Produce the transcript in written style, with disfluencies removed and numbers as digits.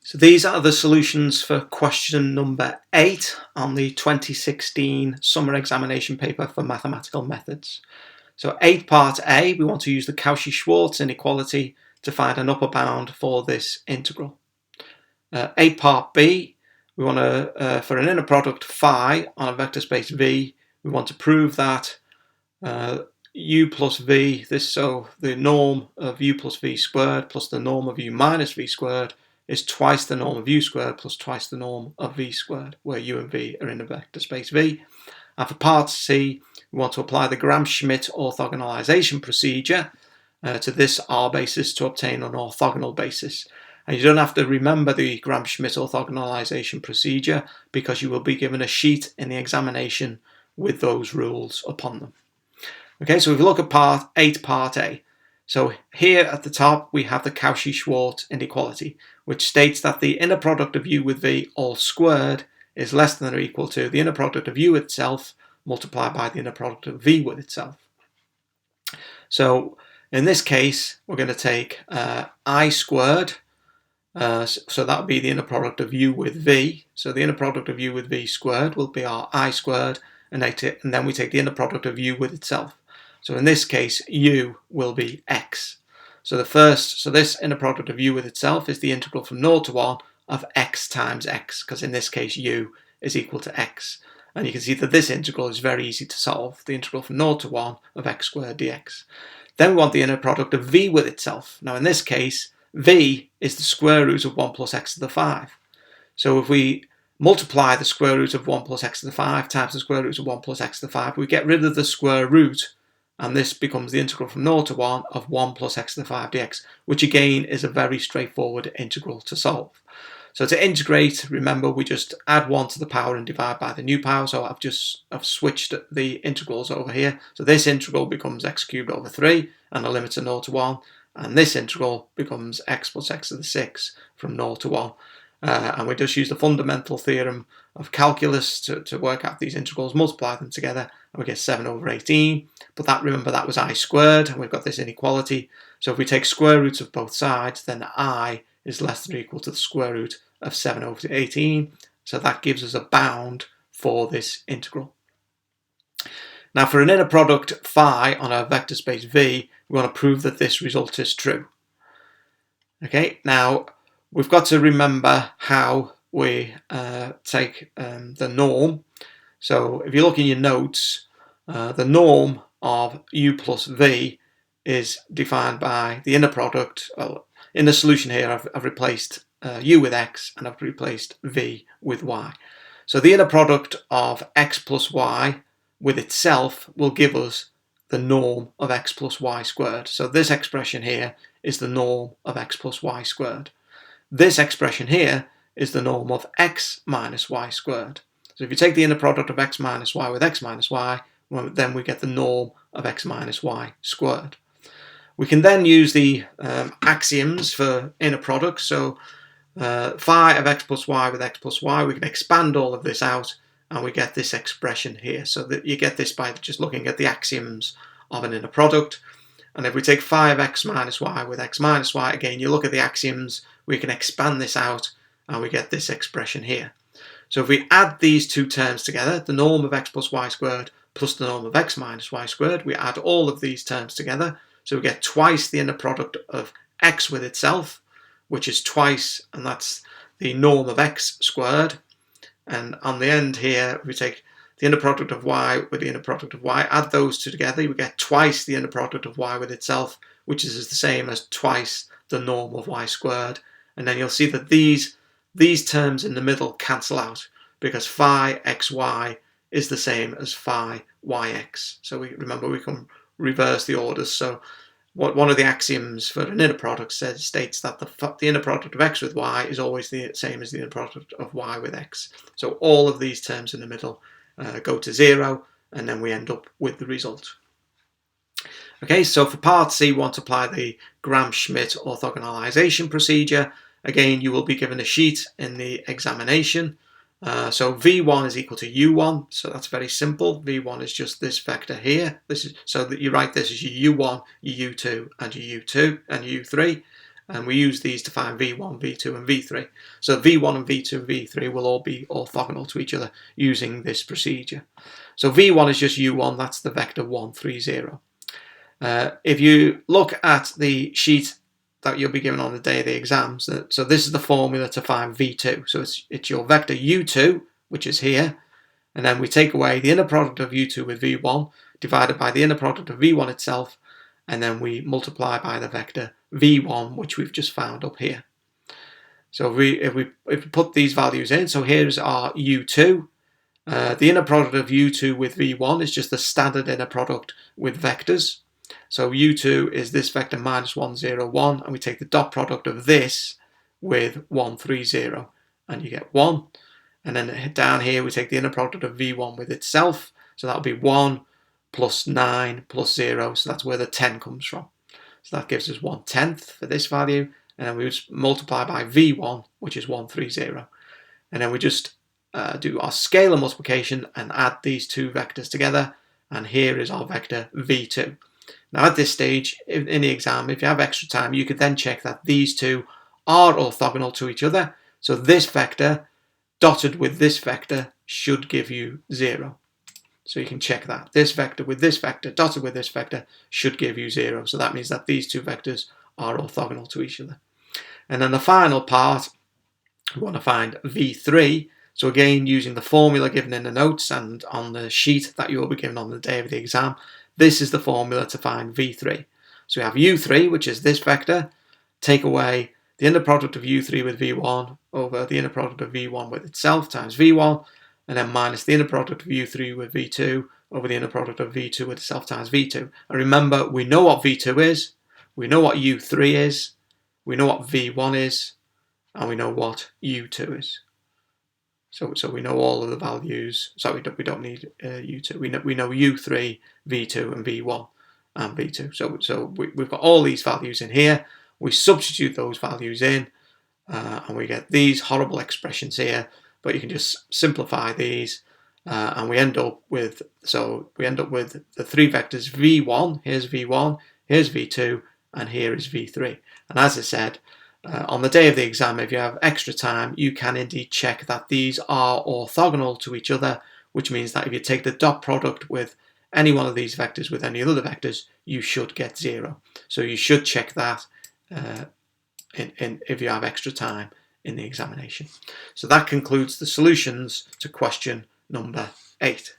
So these are the solutions for question number 8 on the 2016 summer examination paper for mathematical methods. So 8 part A, we want to use the Cauchy-Schwarz inequality to find an upper bound for this integral. 8 part B, we want to, for an inner product phi on a vector space V, we want to prove that u plus v, so the norm of u plus v squared plus the norm of u minus v squared is twice the norm of u squared plus twice the norm of v squared, where u and v are in a vector space V. And for part C, we want to apply the Gram-Schmidt orthogonalization procedure to this R basis to obtain an orthogonal basis. And you don't have to remember the Gram-Schmidt orthogonalization procedure because you will be given a sheet in the examination with those rules upon them. Okay, so if you look at part 8, part A. So here at the top we have the Cauchy-Schwarz inequality, which states that the inner product of u with v all squared is less than or equal to the inner product of u itself multiplied by the inner product of v with itself. So in this case we're going to take I squared, so that would be the inner product of u with v. So the inner product of u with v squared will be our I squared, and then we take the inner product of u with itself. So in this case, u will be x. So this inner product of u with itself is the integral from 0 to 1 of x times x, because in this case u is equal to x. And you can see that this integral is very easy to solve, the integral from 0 to 1 of x squared dx. Then we want the inner product of v with itself. Now in this case, v is the square root of 1 plus x to the 5. So if we multiply the square root of 1 plus x to the 5 times the square root of 1 plus x to the 5, we get rid of the square root, and this becomes the integral from 0 to 1 of 1 plus x to the 5 dx, which again is a very straightforward integral to solve. So to integrate, remember we just add 1 to the power and divide by the new power, so I've switched the integrals over here. So this integral becomes x cubed over 3 and the limits are 0 to 1, and this integral becomes x plus x to the 6 from 0 to 1. And we just use the fundamental theorem of calculus to work out these integrals, multiply them together, and we get 7 over 18. But remember that was I squared, and we've got this inequality. So if we take square roots of both sides, then I is less than or equal to the square root of 7 over 18. So that gives us a bound for this integral. Now for an inner product phi on a vector space V, we want to prove that this result is true. Okay, now we've got to remember how we take the norm. So if you look in your notes, the norm of u plus v is defined by the inner product. Well, in the solution here I've replaced u with x and I've replaced v with y. So the inner product of x plus y with itself will give us the norm of x plus y squared. So this expression here is the norm of x plus y squared. This expression here is the norm of x minus y squared. So if you take the inner product of x minus y with x minus y, well, then we get the norm of x minus y squared. We can then use the axioms for inner products. So phi of x plus y with x plus y, we can expand all of this out and we get this expression here. So that you get this by just looking at the axioms of an inner product. And if we take phi of x minus y with x minus y, again, you look at the axioms, we can expand this out and we get this expression here. So if we add these two terms together, the norm of x plus y squared plus the norm of x minus y squared, we add all of these terms together. So we get twice the inner product of x with itself, which is twice, and that's the norm of x squared. And on the end here, we take the inner product of y with the inner product of y, add those two together, we get twice the inner product of y with itself, which is the same as twice the norm of y squared. And then you'll see that these terms in the middle cancel out because phi xy is the same as phi yx. So remember we can reverse the orders. So one of the axioms for an inner product states that the inner product of x with y is always the same as the inner product of y with x. So all of these terms in the middle go to 0, and then we end up with the result. Okay, so for part C, we want to apply the Gram-Schmidt orthogonalization procedure. Again, you will be given a sheet in the examination. So V1 is equal to U1, so that's very simple. V1 is just this vector here. This is so that you write this as your U1, your U2, and your U2 and your U3. and we use these to find v1, v2 and v3. So v1 and v2 and v3 will all be orthogonal to each other using this procedure. So v1 is just u1, that's the vector 1, 3, 0. If you look at the sheet that you'll be given on the day of the exams, so this is the formula to find v2. So it's your vector u2, which is here, and then we take away the inner product of u2 with v1 divided by the inner product of v1 itself, and then we multiply by the vector v1, which we've just found up here. So if we put these values in, so here's our u2. The inner product of u2 with v1 is just the standard inner product with vectors. So u2 is this vector minus 1, 0, 1, and we take the dot product of this with 1, 3, 0, and you get 1. And then down here we take the inner product of v1 with itself, so that'll be 1 plus 9 plus 0, so that's where the 10 comes from. So that gives us 1/10 for this value, and then we just multiply by v1, which is 1, 3, 0. And then we just do our scalar multiplication and add these two vectors together, and here is our vector v2. Now at this stage in the exam, if you have extra time, you could then check that these two are orthogonal to each other. So this vector dotted with this vector should give you 0. So you can check that. This vector with this vector dotted with this vector should give you 0. So that means that these two vectors are orthogonal to each other. And then the final part, we want to find v3. So again, using the formula given in the notes and on the sheet that you will be given on the day of the exam, this is the formula to find v3. So we have u3, which is this vector, take away the inner product of u3 with v1 over the inner product of v1 with itself times v1, and then minus the inner product of u3 with v2 over the inner product of v2 with itself times v2. And remember, we know what v2 is, we know what u3 is, we know what v1 is, and we know what u2 is. So we know all of the values. So we don't need u2. We know u3, v2, and v1 and v2. So we've got all these values in here. We substitute those values in, and we get these horrible expressions here. But you can just simplify these, and we end up with the three vectors v1. Here's v1. Here's v2, and here is v3. And as I said, on the day of the exam, if you have extra time, you can indeed check that these are orthogonal to each other, which means that if you take the dot product with any one of these vectors with any other vectors, you should get 0. So you should check that if you have extra time in the examination. So that concludes the solutions to question number 8.